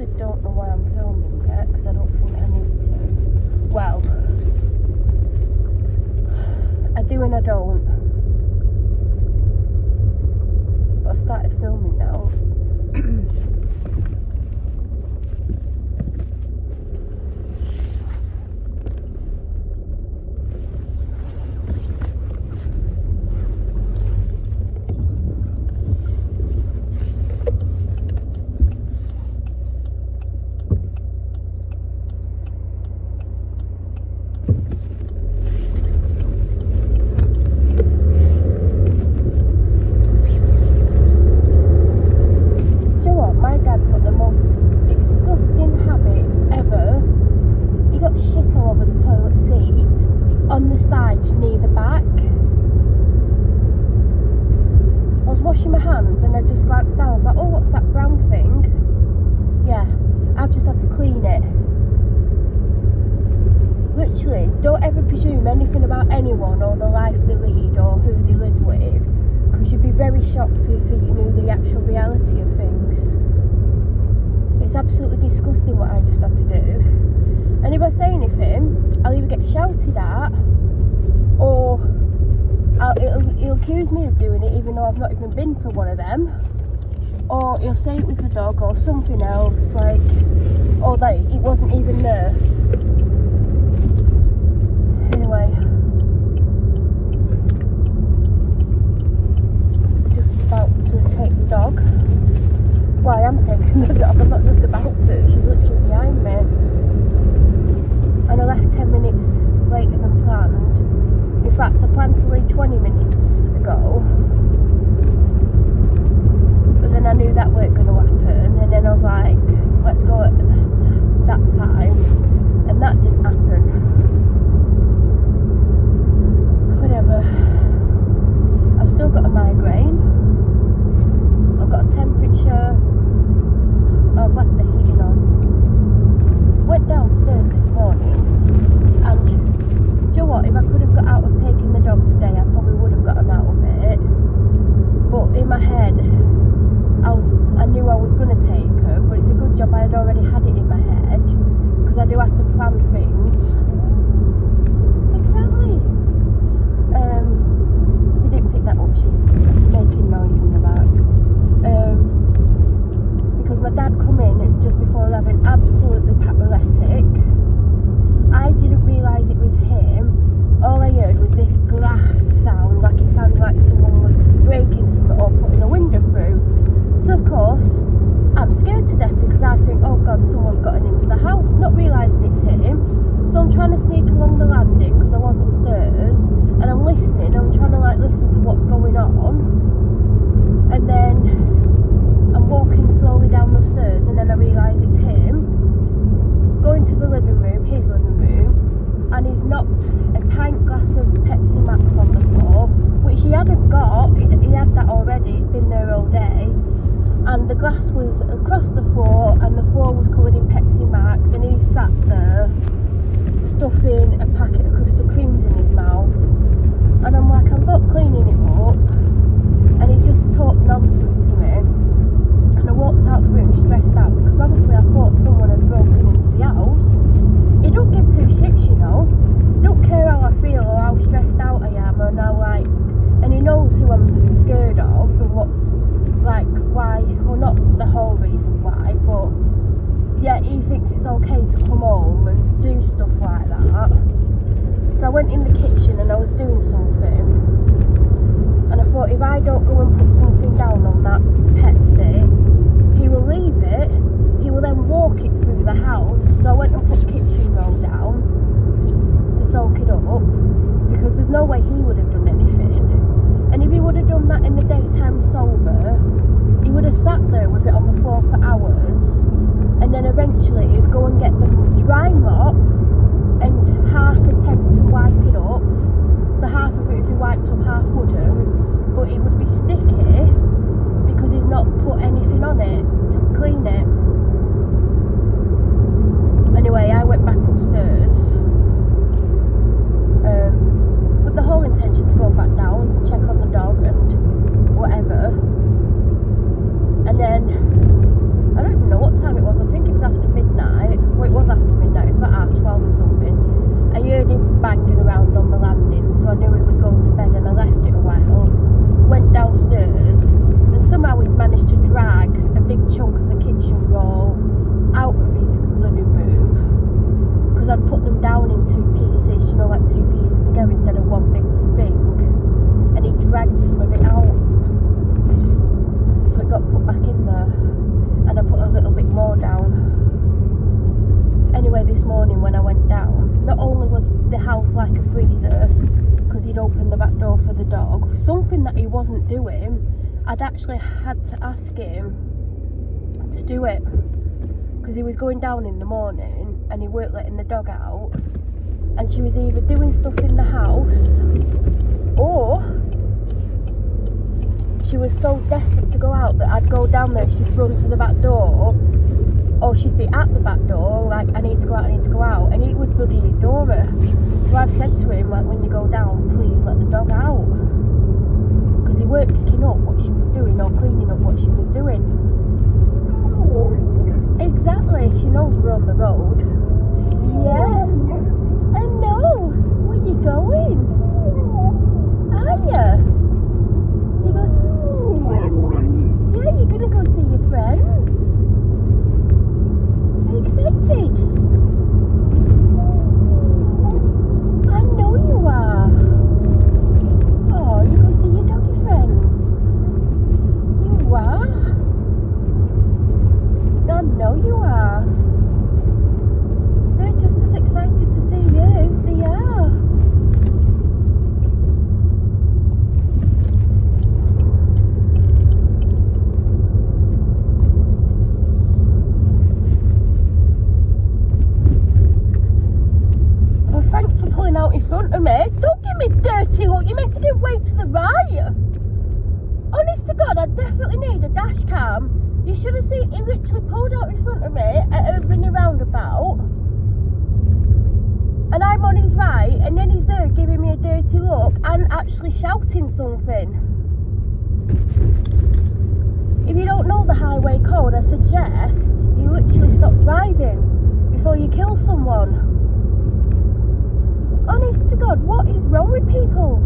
actually don't know why I'm filming yet, because I don't think I need to. Well, I do and I don't. But I've started filming now. On the side near the back. I was washing my hands and I just glanced down. I was like, oh, what's that brown thing? Yeah, I've just had to clean it. Literally, don't ever presume anything about anyone or the life they lead or who they live with, because you'd be very shocked if you knew the actual reality of things. It's absolutely disgusting what I just had to do. And if I say anything, I'll either get shouted at, or he'll accuse me of doing it even though I've not even been for one of them, or he'll say it was the dog or something else, like, or that it wasn't even there. Anyway, just about to take the dog. Well, I am taking the dog, I'm not just about to, she's literally behind me. And I left 10 minutes later than planned. In fact, I planned to leave 20 minutes ago. But then I knew that weren't going to happen. And then I was like, let's go at that time. And that didn't happen. Whatever. I've still got a migraine. I've got a temperature. I've left the heating on. Went downstairs this morning, and do you know what, if I could have got out of taking the dog today, I probably would have gotten out of it. But in my head, I knew I was going to take her, but it's a good job I had already had it in my head, because I do have to plan things. Exactly. If you didn't pick that up, she's making noise in the back. Because my dad come in just before 11, absolutely paralytic. I didn't realise it was him. All I heard was this glass sound, like it sounded like someone was breaking something or putting a window through. So of course, I'm scared to death because I think, oh God, someone's gotten into the house, not realising it's him. So I'm trying to sneak along the landing because I was upstairs, and I'm listening. I'm trying to like listen to what's going on, and then I'm walking slowly down the stairs, and then I realise it's him. Going to the living room, his living room, and he's knocked a pint glass of Pepsi Max on the floor, which he hadn't got. He had that already, it'd been there all day. And the glass was across the floor, and the floor was covered in Pepsi Max, and he sat there stuffing a packet of custard creams in his mouth. And I'm like, I'm not cleaning it up. And he just talked nonsense to me. And I walked out the room stressed out, because obviously I thought someone had broken into the house. He don't give two shits, you know. He don't care how I feel or how stressed out I am, or now like, and he knows who I'm scared of and what's like, why, well not the whole reason why, but yeah, he thinks it's okay to come home and do stuff like that. So I went in the kitchen and I was doing something, and I thought, if I don't go and put something down on that Pepsi, he will leave it, he will then walk it through the house. So I went and put kitchen roll down to soak it up, because there's no way he would have done anything. And if he would have done that in the daytime sober, he would have sat there with it on the floor for hours, and then eventually he'd go and get the dry mop and half attempt to wipe it up. So half of it would be wiped up, half wouldn't, but it would be sticky because he's not put anything on it to clean it. Anyway, I went back upstairs with the whole intention to go back down, check on the dog and whatever. And then, I don't even know what time it was, I think it was that he wasn't doing, I'd actually had to ask him to do it, because he was going down in the morning and he weren't letting the dog out, and she was either doing stuff in the house, or she was so desperate to go out that I'd go down there, she'd run to the back door, or she'd be at the back door like, I need to go out, I need to go out, and he would bloody ignore her. So I've said to him, like, when you go down, please let the dog out, because he weren't picking up what she was doing or cleaning up what she was doing. Exactly, she knows we're on the road. Yeah, I know. Where you going? Are you? He goes, yeah, you're gonna go see your friends. Are you excited? I know you are. Oh, you go see your doggy friends. You are? I know you are. They're just as excited to see you. They are. Oh, thanks for pulling out in front of me. Don't give me dirty look. You're meant to give way to the right. Honest to God, I definitely need a dash cam. You should have seen, he literally pulled out in front of me at a mini roundabout, and I'm on his right, and then he's there giving me a dirty look and actually shouting something. If you don't know the highway code, I suggest you literally stop driving before you kill someone. Honest to God, what is wrong with people?